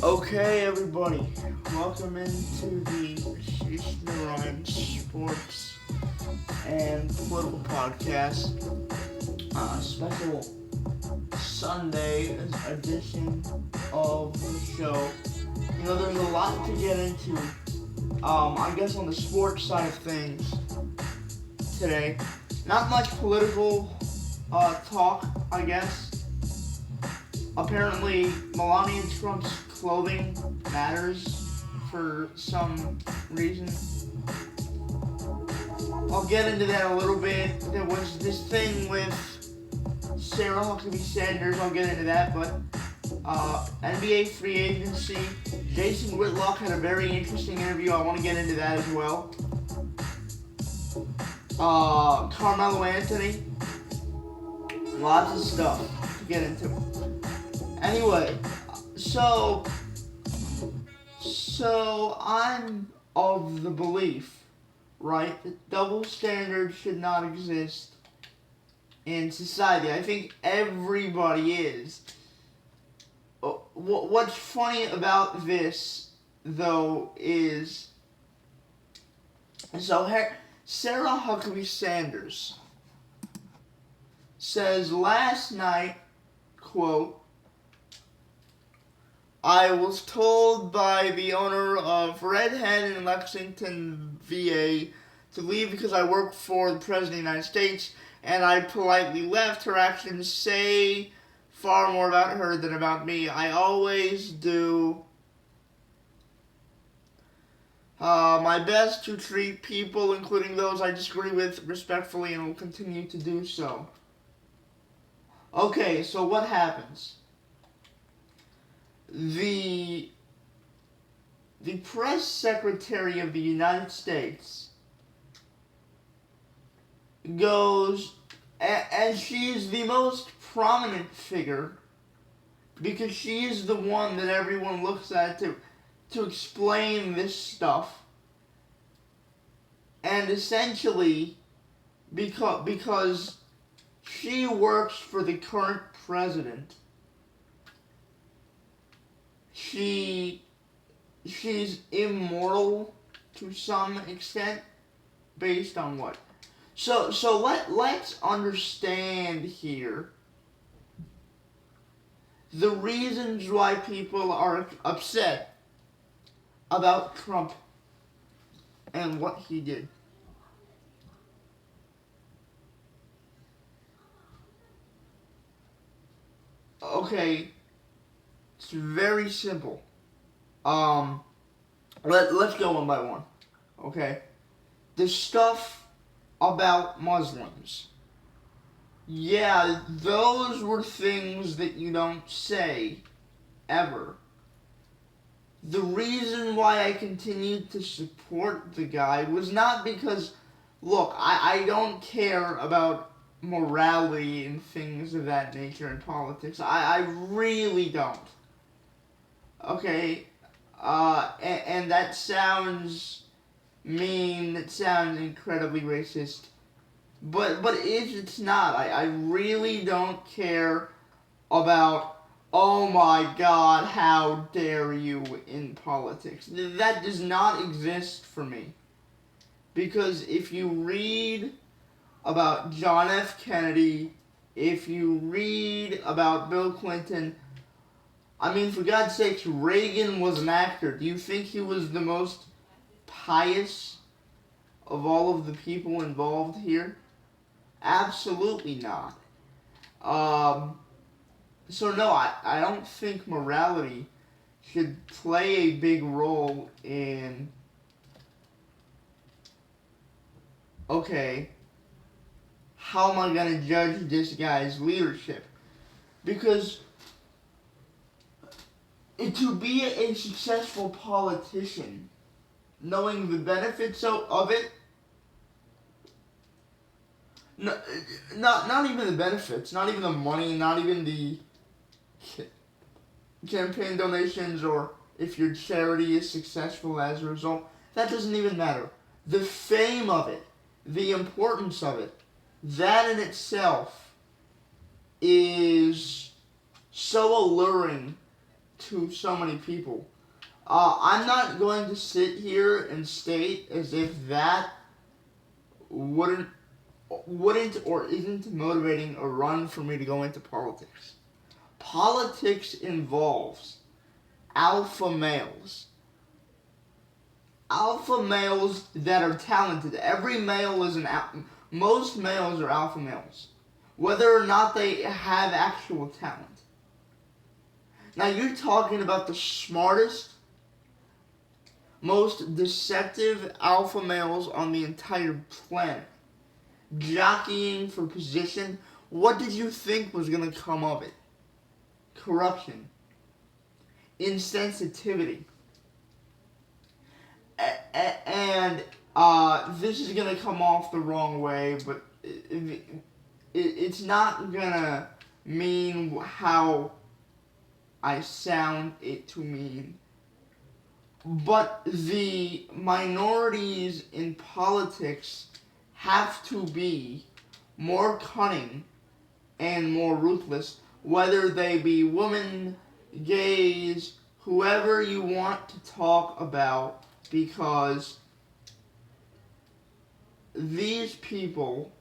Okay, everybody, welcome into the Ashish Sports and Political Podcast, special Sunday edition of the show. There's a lot to get into, I guess on the sports side of things today. Not much political talk, I guess. Apparently, Melania Trump's clothing matters for some reason. I'll get into that a little bit. There was this thing with Sarah Huckabee Sanders. I'll get into that, but NBA free agency. Jason Whitlock had a very interesting interview. I want to get into that as well. Carmelo Anthony. Lots of stuff to get into. Anyway, so I'm of the belief, right, that double standards should not exist in society. I think everybody is. What's funny about this, though, is Sarah Huckabee Sanders says last night, quote, "I was told by the owner of Redhead in Lexington, VA, to leave because I work for the President of the United States, and I politely left. Her actions say far more about her than about me. I always do my best to treat people, including those I disagree with, respectfully, and will continue to do so." Okay, so what happens? The press secretary of the United States goes, and she's the most prominent figure because she is the one that everyone looks at to explain this stuff. And essentially, because she works for the current president, she's immoral to some extent, based on what? So let's understand here the reasons why people are upset about Trump and what he did. Okay, it's very simple. Let's go one by one. Okay, the stuff about Muslims. Yeah, those were things that you don't say ever. The reason why I continued to support the guy was not because, look, I don't care about morality and things of that nature in politics. I really don't. Okay, and that sounds mean, it sounds incredibly racist, but it's not. I really don't care about, oh my God, how dare you in politics. That does not exist for me. Because if you read about John F. Kennedy, if you read about Bill Clinton, I mean, for God's sakes, Reagan was an actor. Do you think he was the most pious of all of the people involved here? Absolutely not. So no, I don't think morality should play a big role in, okay, how am I going to judge this guy's leadership? Because to be a successful politician, knowing the benefits of it, not even the benefits, not even the money, not even the campaign donations, or if your charity is successful as a result, that doesn't even matter. The fame of it, the importance of it, that in itself is so alluring to so many people. I'm not going to sit here and state as if that wouldn't or isn't motivating a run for me to go into politics. Politics involves alpha males. Alpha males that are talented. Every male is most males are alpha males, whether or not they have actual talent. Now you're talking about the smartest, most deceptive alpha males on the entire planet, jockeying for position. What did you think was going to come of it? Corruption, insensitivity, and this is going to come off the wrong way, but it's not going to mean how I sound it to mean. But the minorities in politics have to be more cunning and more ruthless, whether they be women, gays, whoever you want to talk about, because these people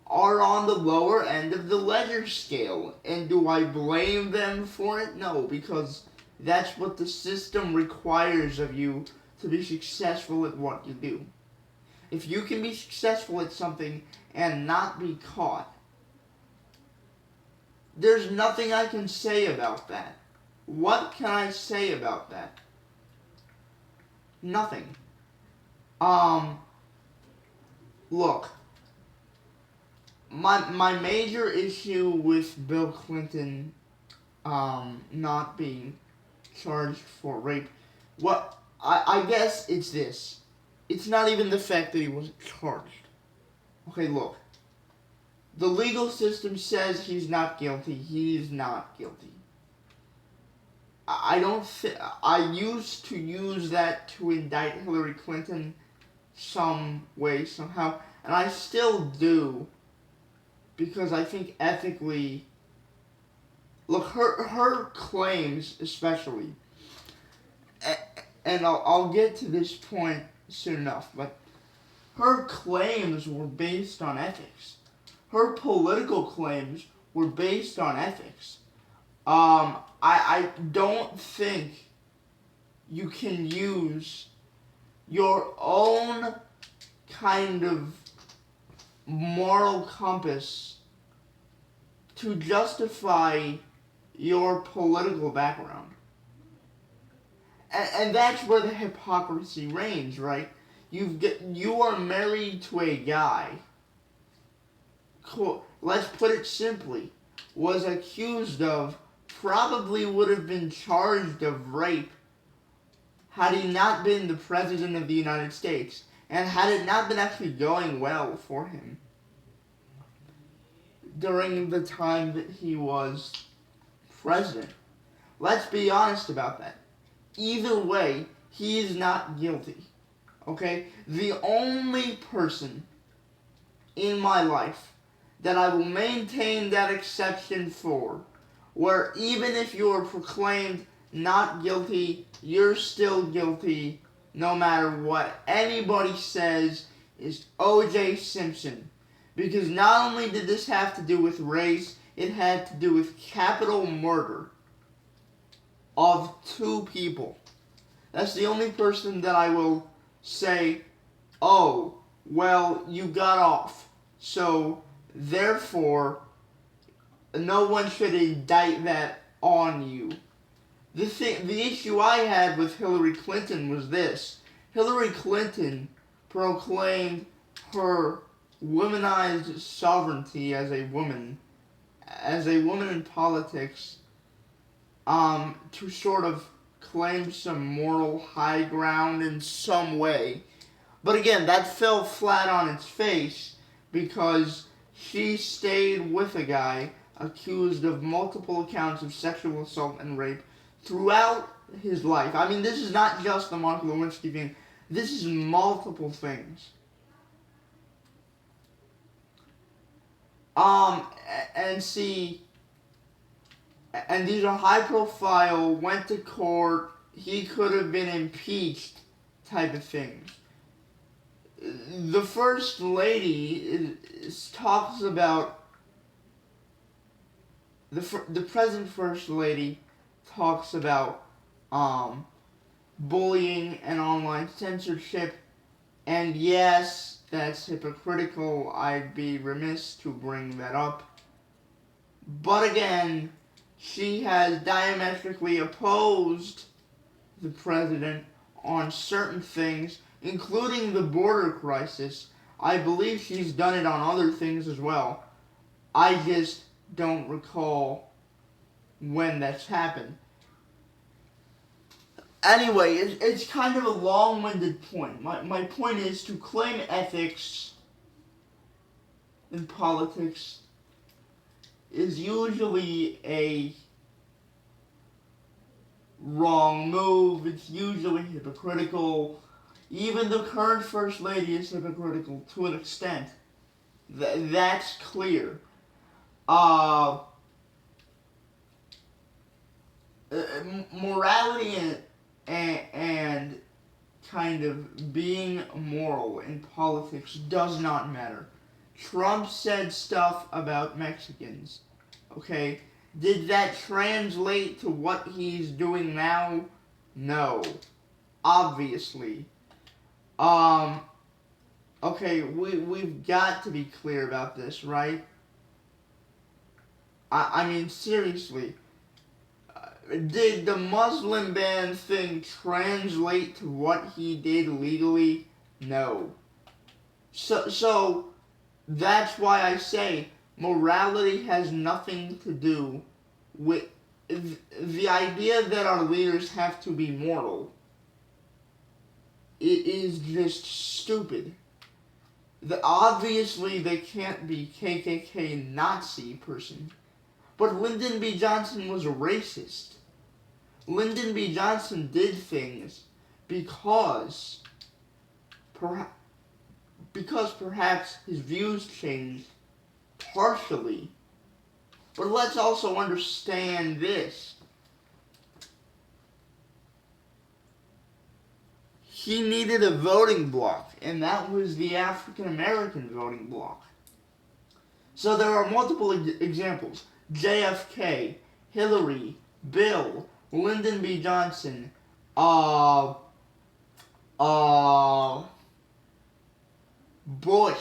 are on the lower end of the ledger scale. And do I blame them for it? No, because that's what the system requires of you to be successful at what you do. If you can be successful at something and not be caught, there's nothing I can say about that. What can I say about that? Nothing. Look, my major issue with Bill Clinton not being charged for rape, what I guess it's this. It's not even the fact that he wasn't charged. Okay, look. The legal system says he's not guilty. He's not guilty. I used to use that to indict Hillary Clinton some way, somehow, and I still do, because I think ethically, look, her claims especially, and I'll get to this point soon enough, but her claims were based on ethics. Her political claims were based on ethics. I don't think you can use your own kind of moral compass to justify your political background. And that's where the hypocrisy reigns, right? You are married to a guy who, let's put it simply, was accused of, probably would have been charged of rape had he not been the President of the United States, and had it not been actually going well for him during the time that he was president. Let's be honest about that. Either way, he is not guilty. Okay? The only person in my life that I will maintain that exception for, where even if you are proclaimed not guilty, you're still guilty no matter what anybody says, is O.J. Simpson. Because not only did this have to do with race, it had to do with capital murder of 2 people. That's the only person that I will say, oh, well, you got off, so therefore no one should indict that on you. The issue I had with Hillary Clinton was this. Hillary Clinton proclaimed her womanized sovereignty as a woman in politics, to sort of claim some moral high ground in some way. But again, that fell flat on its face because she stayed with a guy accused of multiple accounts of sexual assault and rape throughout his life. I mean, this is not just the Monica Lewinsky thing. This is multiple things. And see, and these are high profile, went to court, he could have been impeached type of things. The First Lady talks about, the present First Lady talks about bullying and online censorship, and yes, that's hypocritical. I'd be remiss to bring that up. But again, she has diametrically opposed the president on certain things, including the border crisis. I believe she's done it on other things as well. I just don't recall when that's happened. Anyway, it's kind of a long-winded point. My point is to claim ethics in politics is usually a wrong move. It's usually hypocritical. Even the current First Lady is hypocritical to an extent. That's clear. Morality and kind of being moral in politics does not matter. Trump said stuff about Mexicans. Okay? Did that translate to what he's doing now? No. Obviously. Okay, we've got to be clear about this, right? I mean, seriously. Did the Muslim ban thing translate to what he did legally? No. So that's why I say morality has nothing to do with the idea that our leaders have to be moral. It is just stupid. Obviously they can't be KKK Nazi person. But Lyndon B. Johnson was a racist. Lyndon B. Johnson did things because perhaps his views changed partially. But let's also understand this. He needed a voting bloc, and that was the African American voting bloc. So there are multiple examples. JFK, Hillary, Bill, Lyndon B. Johnson, Bush.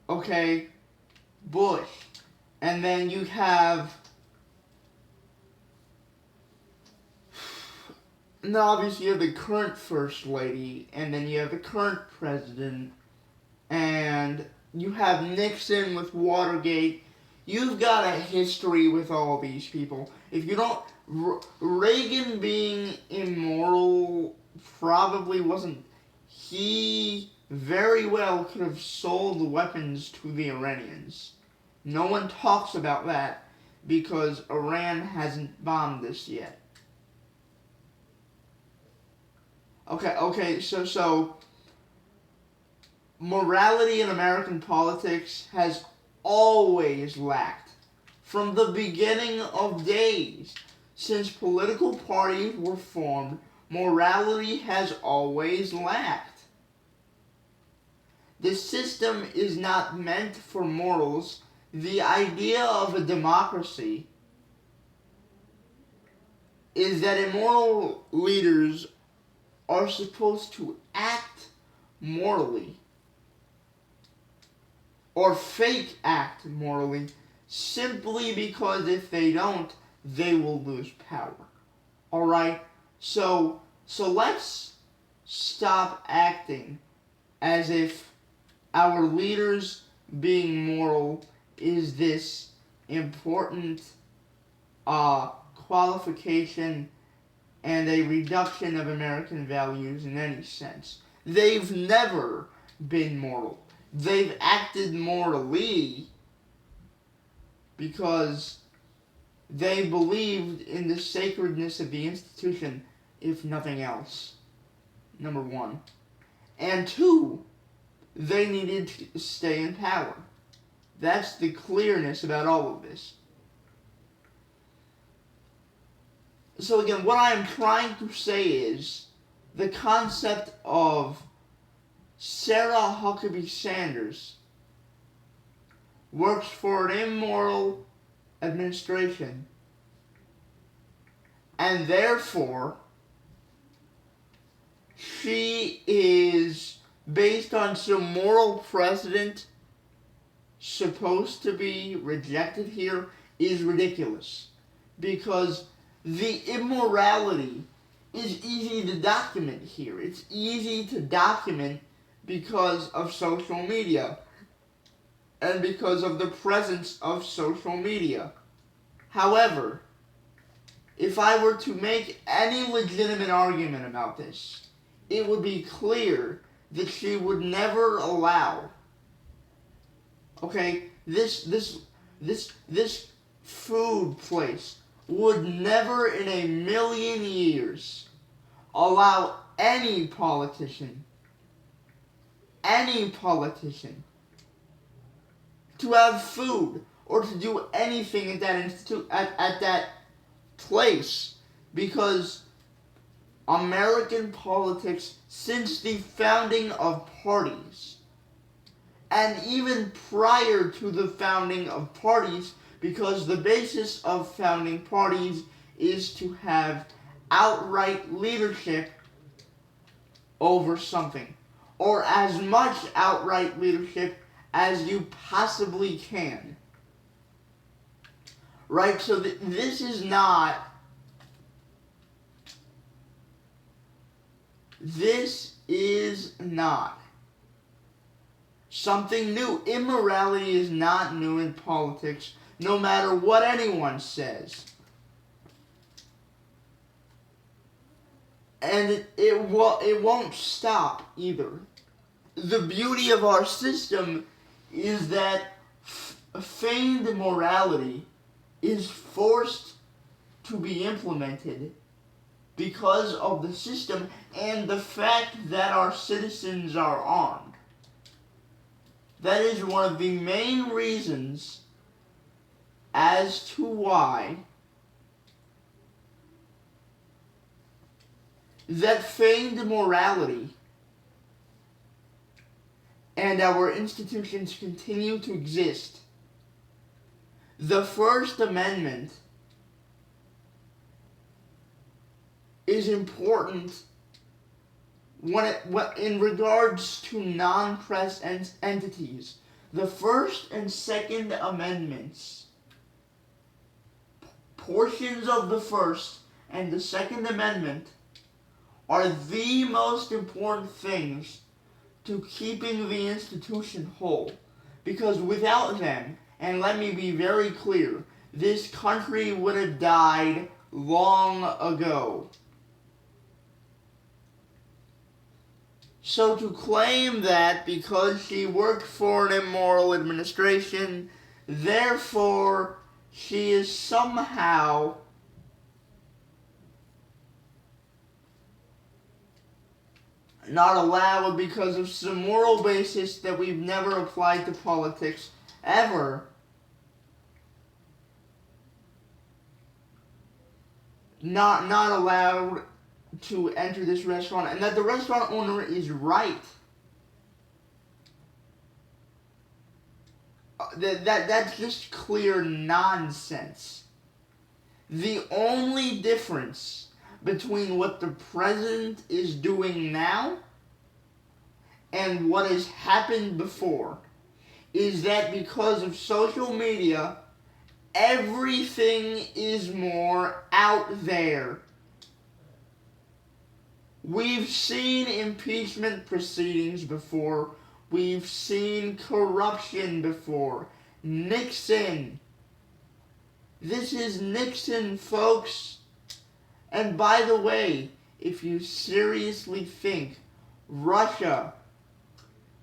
Okay, Bush. And then you have, now obviously you have the current First Lady, and then you have the current President, and you have Nixon with Watergate. You've got a history with all these people. If you don't, Reagan being immoral probably wasn't. He very well could have sold weapons to the Iranians. No one talks about that because Iran hasn't bombed us yet. Okay, so morality in American politics has always lacked. From the beginning of days, since political parties were formed, morality has always lacked. The system is not meant for morals. The idea of a democracy is that immoral leaders are supposed to act morally or fake act morally simply because if they don't, they will lose power. Alright? So let's stop acting as if our leaders being moral is this important qualification and a reduction of American values in any sense. They've never been moral. They've acted morally because they believed in the sacredness of the institution, if nothing else. Number one. And two, they needed to stay in power. That's the clearness about all of this. So again, what I am trying to say is the concept of Sarah Huckabee Sanders works for an immoral administration, and therefore she is based on some moral precedent supposed to be rejected here is ridiculous, because the immorality is easy to document here. It's easy to document because of social media and because of the presence of social media. However, if I were to make any legitimate argument about this, it would be clear that she would never allow, okay, this food place would never in a million years allow any politician to have food or to do anything at that at that place, because American politics, since the founding of parties, and even prior to the founding of parties, because the basis of founding parties is to have outright leadership over something, or as much outright leadership as you possibly can. Right? So this is not something new. Immorality is not new in politics, no matter what anyone says. And it won't stop either. The beauty of our system is that feigned morality is forced to be implemented because of the system and the fact that our citizens are armed. That is one of the main reasons as to why that feigned morality and our institutions continue to exist. The First Amendment is important in regards to non-press entities. The First and Second Amendments, portions of the First and the Second Amendment, are the most important things to keeping the institution whole. Because without them, and let me be very clear, this country would have died long ago. So to claim that because she worked for an immoral administration, therefore she is somehow not allowed because of some moral basis that we've never applied to politics ever, not allowed to enter this restaurant, and that the restaurant owner is right. That's just clear nonsense. The only difference between what the president is doing now and what has happened before is that because of social media, everything is more out there. We've seen impeachment proceedings before. We've seen corruption before. Nixon. This is Nixon, folks. And by the way, if you seriously think Russia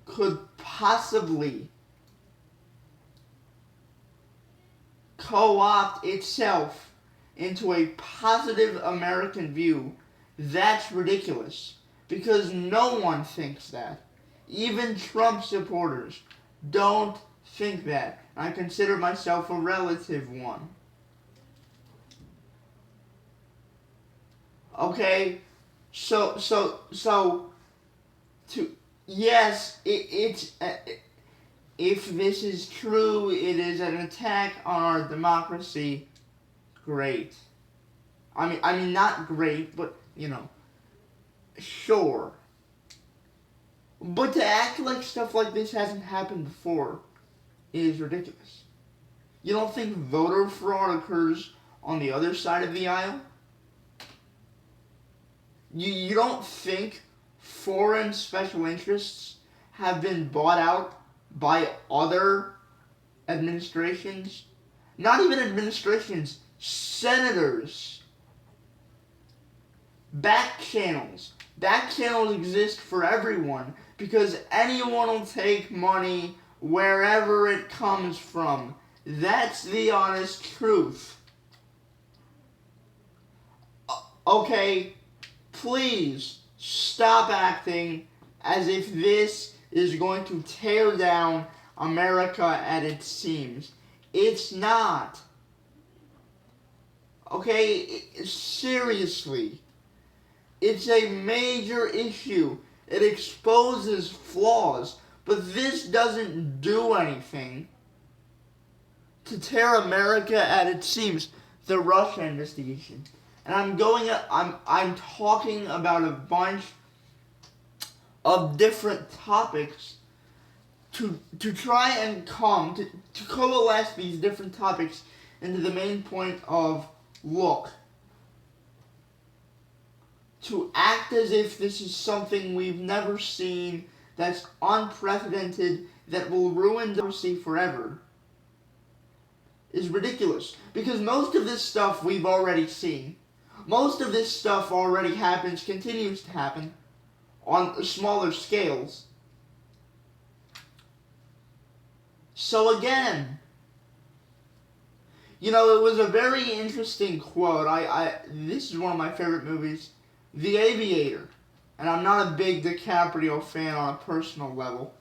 could possibly co-opt itself into a positive American view, that's ridiculous. Because no one thinks that. Even Trump supporters don't think that. I consider myself a relative one. Okay, so to yes, it's if this is true, it is an attack on our democracy. Great. I mean, not great, but sure. But to act like stuff like this hasn't happened before is ridiculous. You don't think voter fraud occurs on the other side of the aisle? You don't think foreign special interests have been bought out by other administrations? Not even administrations, senators. Back channels. Back channels exist for everyone because anyone will take money wherever it comes from. That's the honest truth. Okay, please stop acting as if this is going to tear down America at its seams. It's not. Okay, seriously. It's a major issue. It exposes flaws, but this doesn't do anything to tear America at its seams. The Russia investigation. And I'm talking about a bunch of different topics to try and to coalesce these different topics into the main point of, look, to act as if this is something we've never seen, that's unprecedented, that will ruin democracy forever, is ridiculous. Because most of this stuff we've already seen. Most of this stuff already happens, continues to happen, on smaller scales. So again, it was a very interesting quote. This is one of my favorite movies, The Aviator. And I'm not a big DiCaprio fan on a personal level.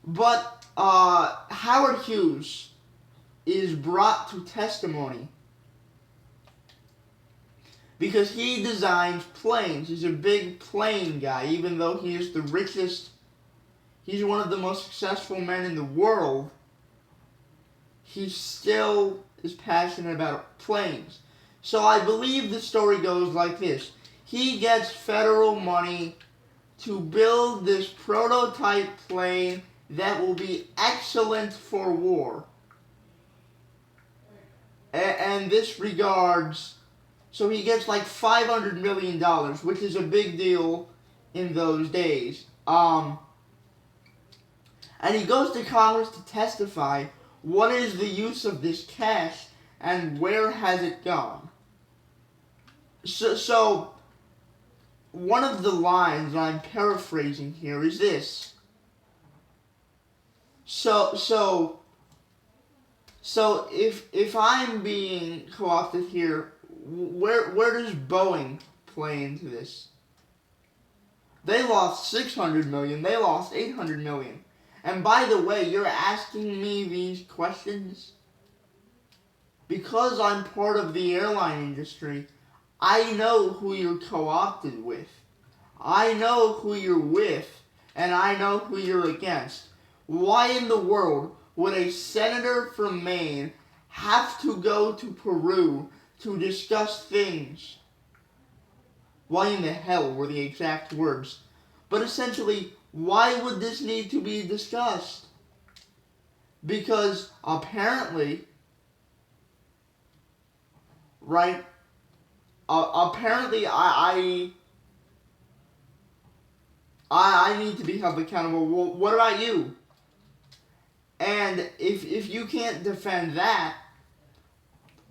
But Howard Hughes is brought to testimony because he designs planes. He's a big plane guy, even though he is the richest. He's one of the most successful men in the world. He still is passionate about planes. So I believe the story goes like this. He gets federal money to build this prototype plane that will be excellent for war. And this regards, so he gets like $500 million, which is a big deal in those days. And he goes to Congress to testify what is the use of this cash and where has it gone. So one of the lines I'm paraphrasing here is this. So if I'm being co-opted here, where does Boeing play into this? They lost $600 million. They lost $800 million. And by the way, you're asking me these questions because I'm part of the airline industry. I know who you're co-opted with. I know who you're with, and I know who you're against. Why in the world would a senator from Maine have to go to Peru to discuss things? Why in the hell were the exact words? But essentially, why would this need to be discussed? Because apparently, right? Apparently, I need to be held accountable. Well, what about you? And if you can't defend that,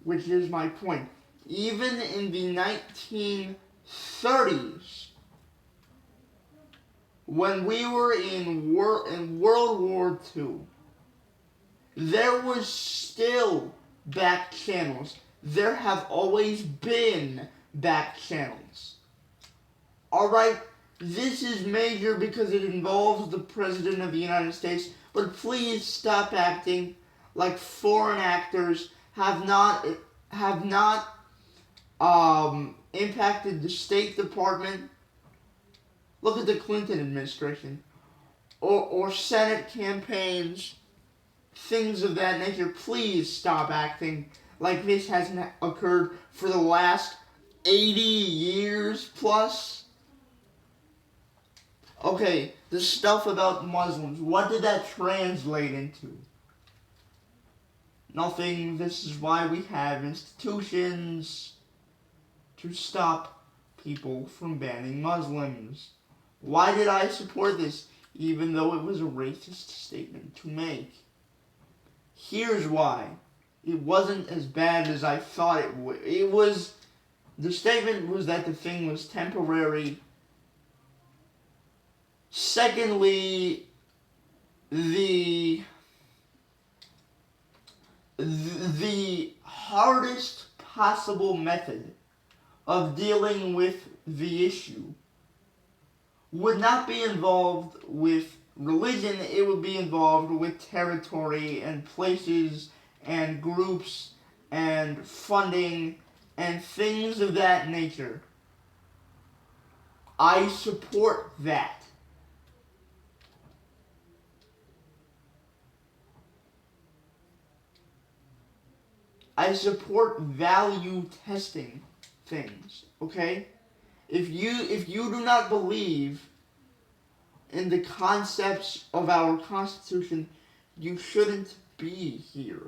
which is my point, even in the 1930s, when we were in World War II, there was still back channels. There have always been back channels. Alright, this is major because it involves the President of the United States, but please stop acting like foreign actors have not impacted the State Department. Look at the Clinton administration. Or Senate campaigns, things of that nature. Please stop acting like this hasn't occurred for the last 80 years plus. Okay, the stuff about Muslims, what did that translate into? Nothing. This is why we have institutions to stop people from banning Muslims. Why did I support this, even though it was a racist statement to make? Here's why. It wasn't as bad as I thought it would. The statement was that the thing was temporary. Secondly, the hardest possible method of dealing with the issue would not be involved with religion, it would be involved with territory and places and groups and funding and things of that nature. I support that. I support value testing things, okay? If you do not believe in the concepts of our Constitution, you shouldn't be here.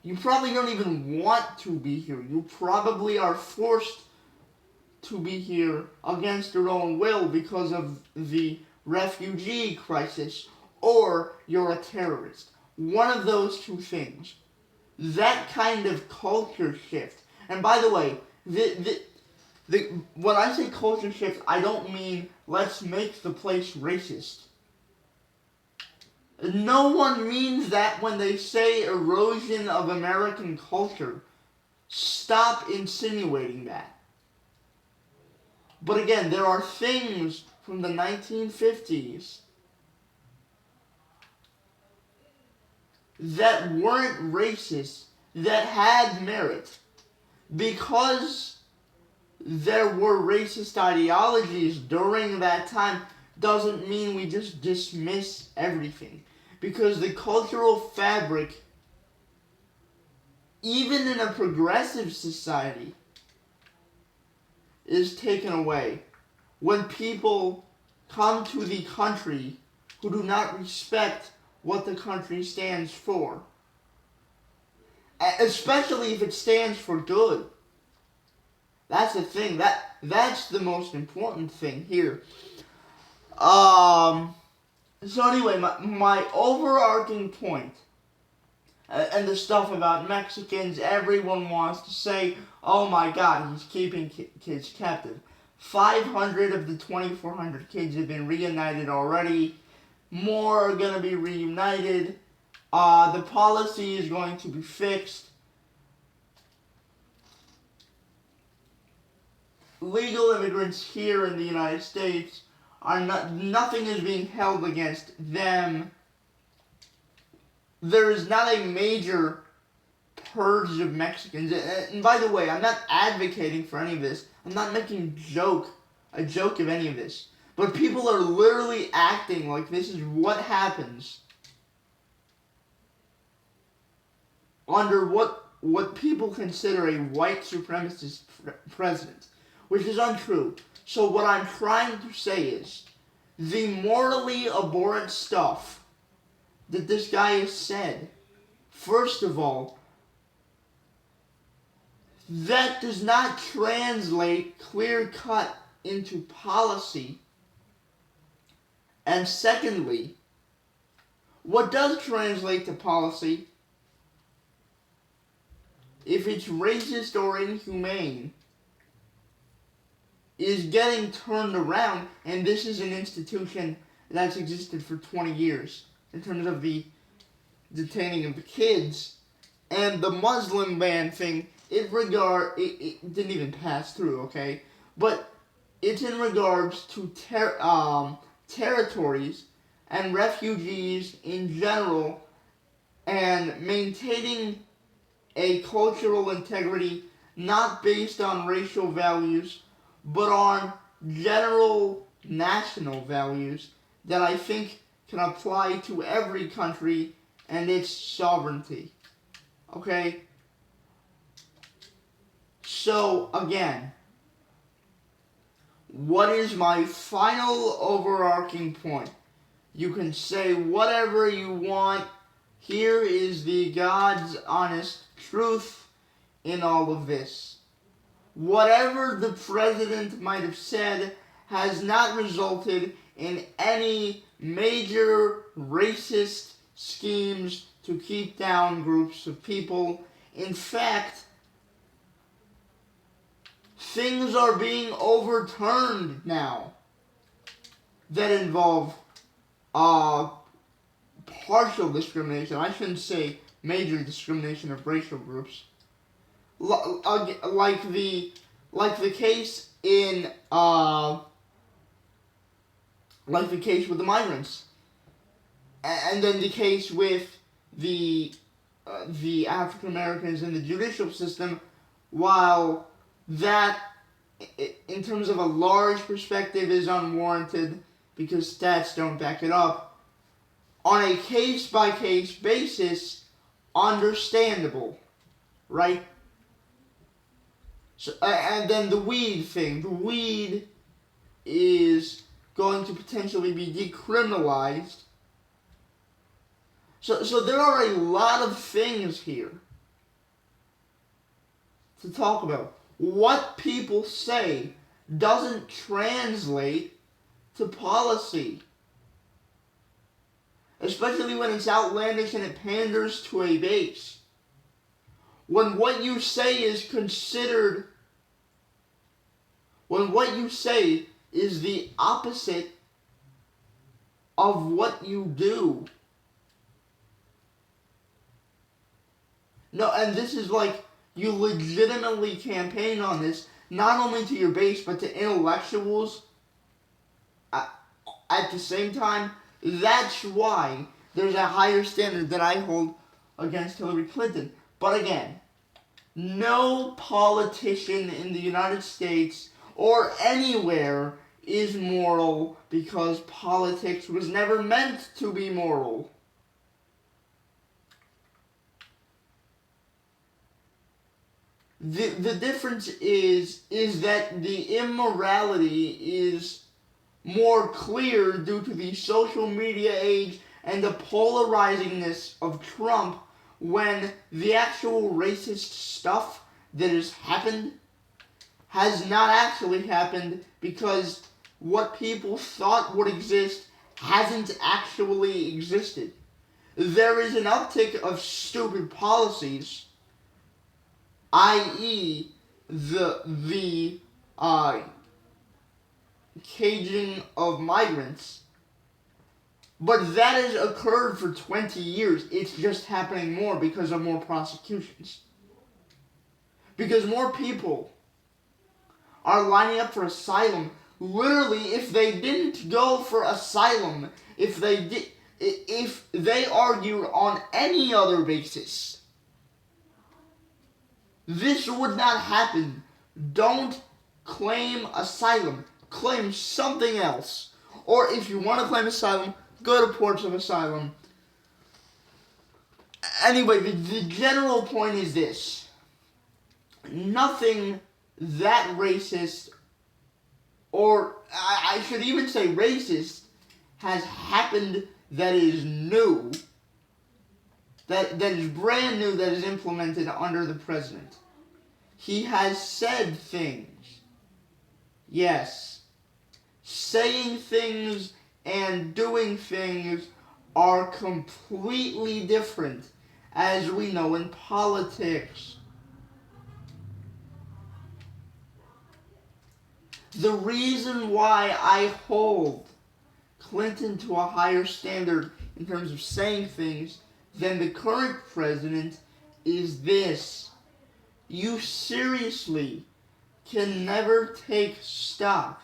You probably don't even want to be here. You probably are forced to be here against your own will because of the refugee crisis, or you're a terrorist. One of those two things. That kind of culture shift. And by the way, when I say culture shift, I don't mean let's make the place racist. No one means that when they say erosion of American culture. Stop insinuating that. But again, there are things from the 1950s that weren't racist, that had merit. Because there were racist ideologies during that time doesn't mean we just dismiss everything. Because the cultural fabric, even in a progressive society, is taken away when people come to the country who do not respect what the country stands for. Especially if it stands for good. That's the thing. That's the most important thing here. So anyway, my overarching point, and the stuff about Mexicans, everyone wants to say, oh my God, he's keeping kids captive. 500 of the 2,400 kids have been reunited already. More are going to be reunited. The policy is going to be fixed. Legal immigrants here in the United States are nothing is being held against them. There is not a major purge of Mexicans. And by the way, I'm not advocating for any of this. I'm not making a joke of any of this. But people are literally acting like this is what happens under what people consider a white supremacist president, which is untrue. So what I'm trying to say is, the morally abhorrent stuff that this guy has said, first of all, that does not translate clear-cut into policy. And secondly, what does translate to policy, if it's racist or inhumane, is getting turned around, and this is an institution that's existed for 20 years in terms of the detaining of the kids. And the Muslim ban thing, it didn't even pass through, okay? But it's in regards to territories and refugees in general, and maintaining a cultural integrity not based on racial values, but on general national values that I think can apply to every country and its sovereignty. Okay? So, again, what is my final overarching point? You can say whatever you want. Here is the God's honest truth in all of this. Whatever the president might have said has not resulted in any major racist schemes to keep down groups of people. In fact, things are being overturned now that involve partial discrimination. I shouldn't say major discrimination of racial groups. Like the case in like the case with the migrants, and then the case with the African Americans in the judicial system. While that, in terms of a large perspective, is unwarranted because stats don't back it up, on a case-by-case basis, understandable, right? So, and then the weed thing. The weed is going to potentially be decriminalized. So there are a lot of things here to talk about. What people say doesn't translate to policy, especially when it's outlandish and it panders to a base. When what you say is considered, when what you say is the opposite of what you do. No, and this is like, you legitimately campaign on this, not only to your base, but to intellectuals at the same time. That's why there's a higher standard that I hold against Hillary Clinton. But again, no politician in the United States or anywhere is moral, because politics was never meant to be moral. The difference is that the immorality is more clear due to the social media age and the polarizingness of Trump, when the actual racist stuff that has happened has not actually happened, because what people thought would exist hasn't actually existed. There is an uptick of stupid policies, i.e. the caging of migrants, but that has occurred for 20 years. It's just happening more because of more prosecutions. Because more people are lining up for asylum. Literally, if they didn't go for asylum, if they argued on any other basis, this would not happen. Don't claim asylum. Claim something else. Or if you want to claim asylum, go to ports of asylum. Anyway, the general point is this. Nothing that racist, or I should even say racist, has happened that is new, that is brand new, that is implemented under the president. He has said things. Yes. Saying things and doing things are completely different, as we know in politics. The reason why I hold Clinton to a higher standard in terms of saying things than the current president is this. You seriously can never take stock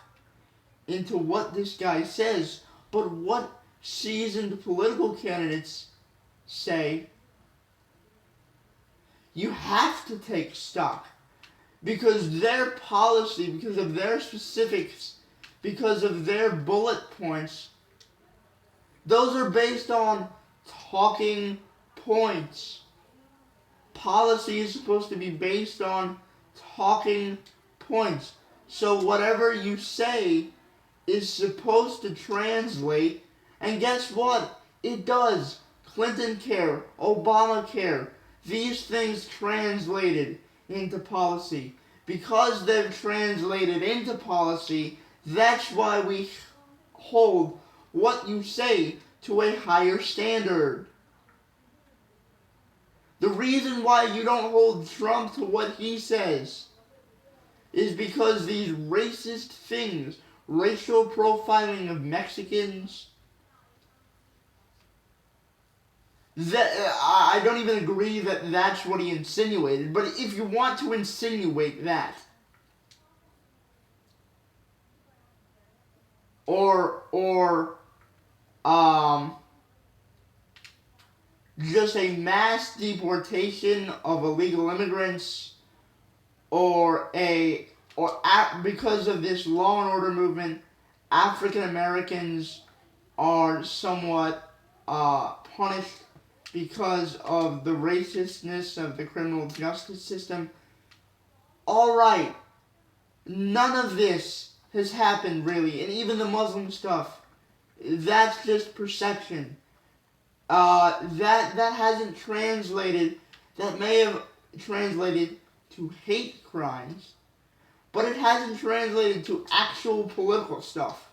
into what this guy says, but what seasoned political candidates say. You have to take stock. because their policy, because of their specifics, because of their bullet points, those are based on talking points. Policy is supposed to be based on talking points. So whatever you say is supposed to translate, and guess what? It does. Clinton care, Obamacare, these things translated into policy. Because they've translated into policy, that's why we hold what you say to a higher standard. The reason why you don't hold Trump to what he says is because these racist things, racial profiling of Mexicans, I don't even agree that that's what he insinuated, but if you want to insinuate that, or just a mass deportation of illegal immigrants, because of this law and order movement, African Americans are somewhat punished because of the racistness of the criminal justice system. Alright, none of this has happened really, and even the Muslim stuff, that's just perception. That hasn't translated, that may have translated to hate crimes, but it hasn't translated to actual political stuff.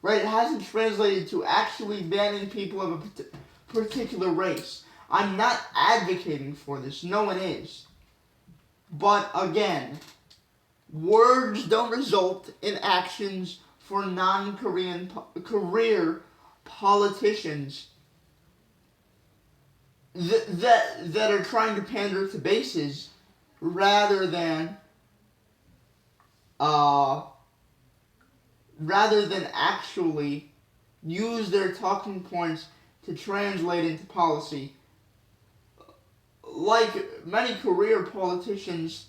Right? It hasn't translated to actually banning people of a particular race. I'm not advocating for this. No one is. But again, words don't result in actions for non-Korean career politicians that are trying to pander to bases rather than actually use their talking points to translate into policy. Like many career politicians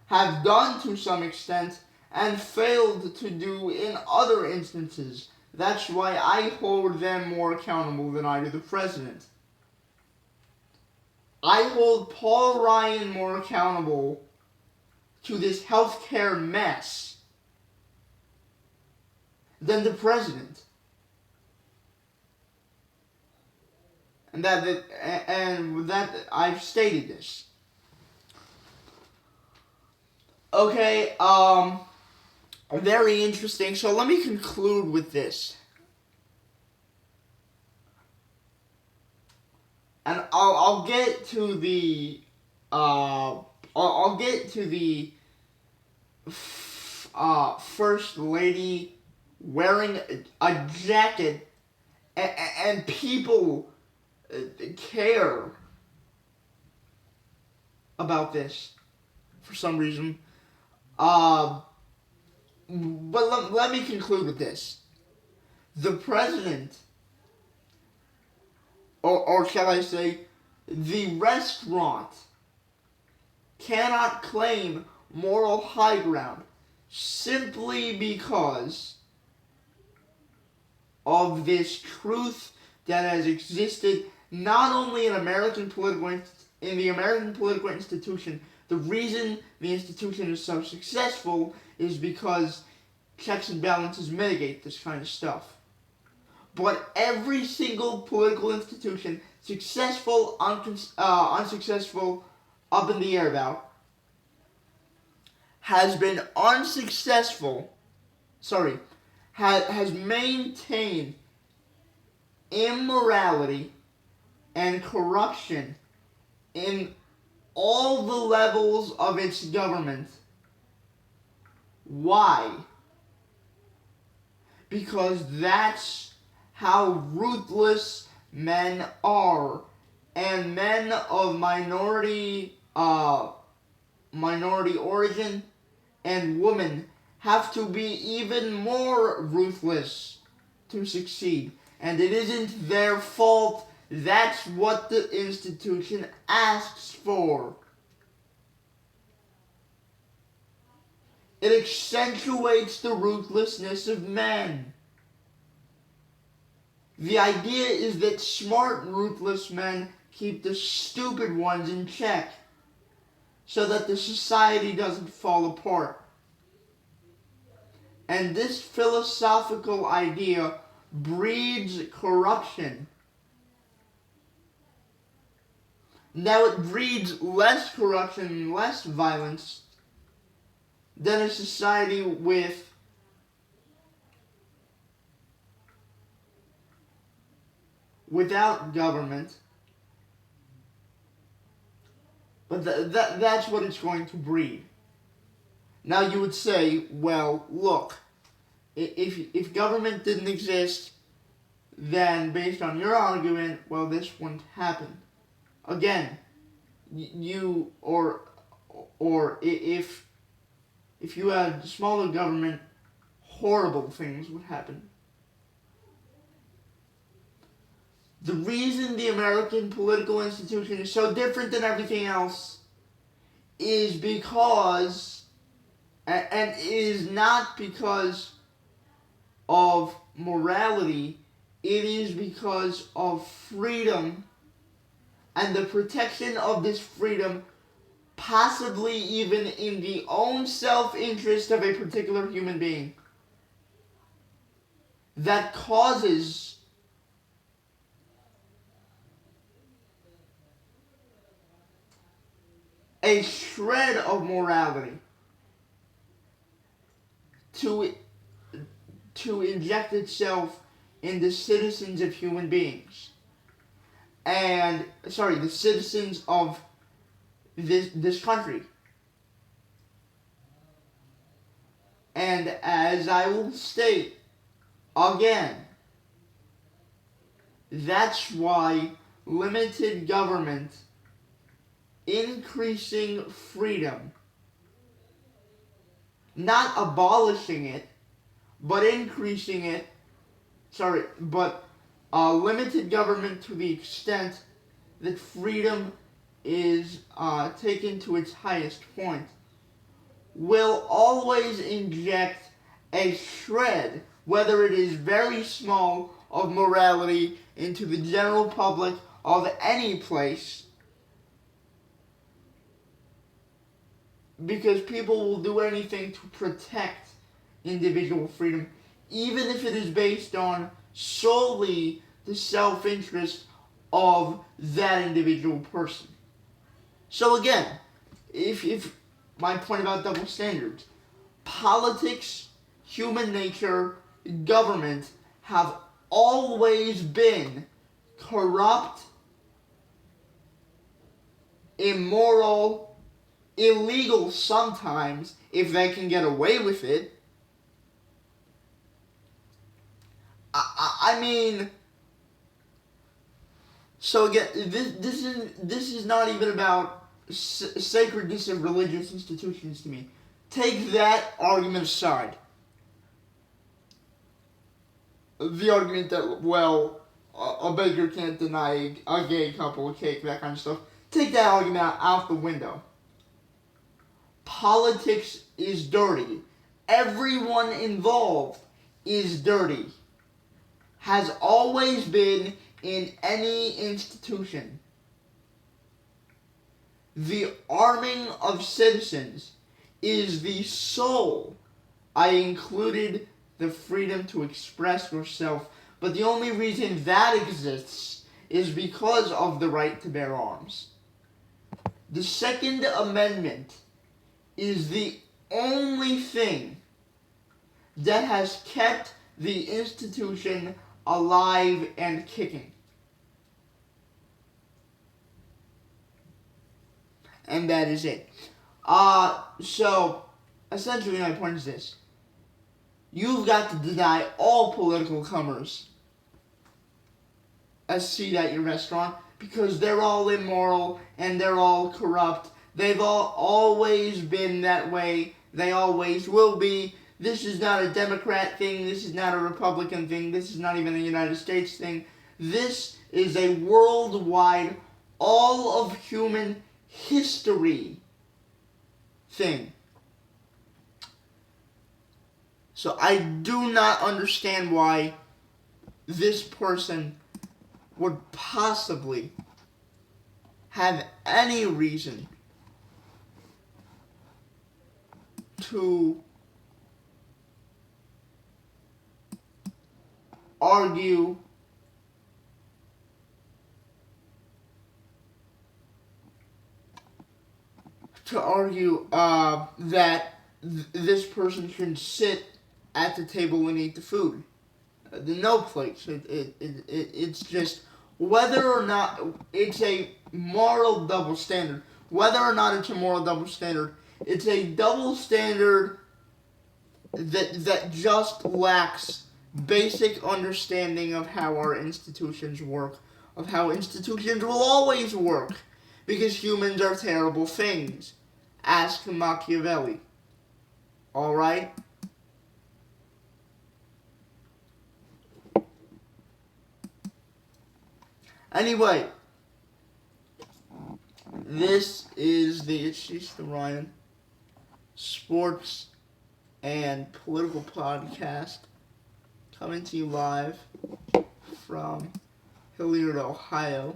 have done to some extent and failed to do in other instances. That's why I hold them more accountable than I do the president. I hold Paul Ryan more accountable to this healthcare mess than the president. And that I've stated this. Okay, very interesting. So let me conclude with this. And I'll get to the first lady wearing a jacket and people care about this for some reason. But let me conclude with this. The president, or shall I say, the restaurant cannot claim moral high ground simply because of this truth that has existed not only in the American political institution. The reason the institution is so successful is because checks and balances mitigate this kind of stuff. But every single political institution, successful, unsuccessful, up in the air about, has been unsuccessful, has maintained immorality and corruption in all the levels of its government. Why? Because that's how ruthless men are. And men of minority origin and women have to be even more ruthless to succeed. And it isn't their fault. That's what the institution asks for. It accentuates the ruthlessness of men. The idea is that smart, ruthless men keep the stupid ones in check so that the society doesn't fall apart. And this philosophical idea breeds corruption. Now it breeds less corruption and less violence than a society without government. But that's what it's going to breed. Now you would say, well, look, if government didn't exist, then based on your argument, well, this wouldn't happen. Again, if you had smaller government, horrible things would happen. The reason the American political institution is so different than everything else is because, and it is not because of morality, it is because of freedom and the protection of this freedom, possibly even in the own self-interest of a particular human being, that causes a shred of morality to inject itself in the citizens of human beings. The citizens of this country. And as I will state again, that's why limited government, increasing freedom, not abolishing it, but increasing it, limited government to the extent that freedom is taken to its highest point, will always inject a shred, whether it is very small, of morality into the general public of any place, because people will do anything to protect individual freedom, even if it is based on solely the self-interest of that individual person. So again, if my point about double standards, politics, human nature, government have always been corrupt, immoral, illegal sometimes, if they can get away with it. I mean, so again, this is not even about sacredness of religious institutions to me. Take that argument aside. The argument that, well, a beggar can't deny a gay couple a cake, that kind of stuff. Take that argument out the window. Politics is dirty. Everyone involved is dirty. Has always been in any institution. The arming of citizens is the soul. I included the freedom to express yourself, but the only reason that exists is because of the right to bear arms. The Second Amendment is the only thing that has kept the institution alive and kicking. And that is it. So, essentially my point is this. You've got to deny all political comers a seat at your restaurant because they're all immoral and they're all corrupt. They've always been that way. They always will be. This is not a Democrat thing. This is not a Republican thing. This is not even a United States thing. This is a worldwide, all of human history thing. So I do not understand why this person would possibly have any reason to argue that this person should sit at the table and eat the food. The no place. It's just whether or not it's a moral double standard. Whether or not it's a moral double standard, it's a double standard that just lacks basic understanding of how our institutions work, of how institutions will always work, because humans are terrible things. Ask Machiavelli. Alright? Anyway, this is the Ashish the Ryan sports and political podcast coming to you live from Hilliard, Ohio.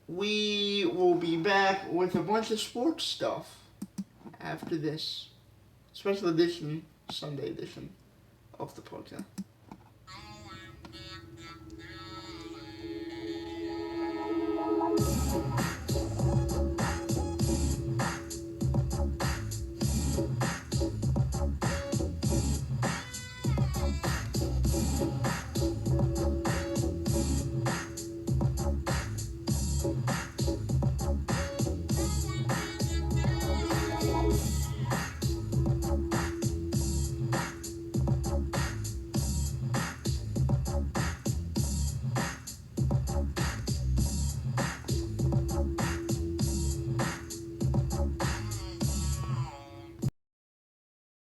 We will be back with a bunch of sports stuff after this special edition, Sunday edition of the podcast.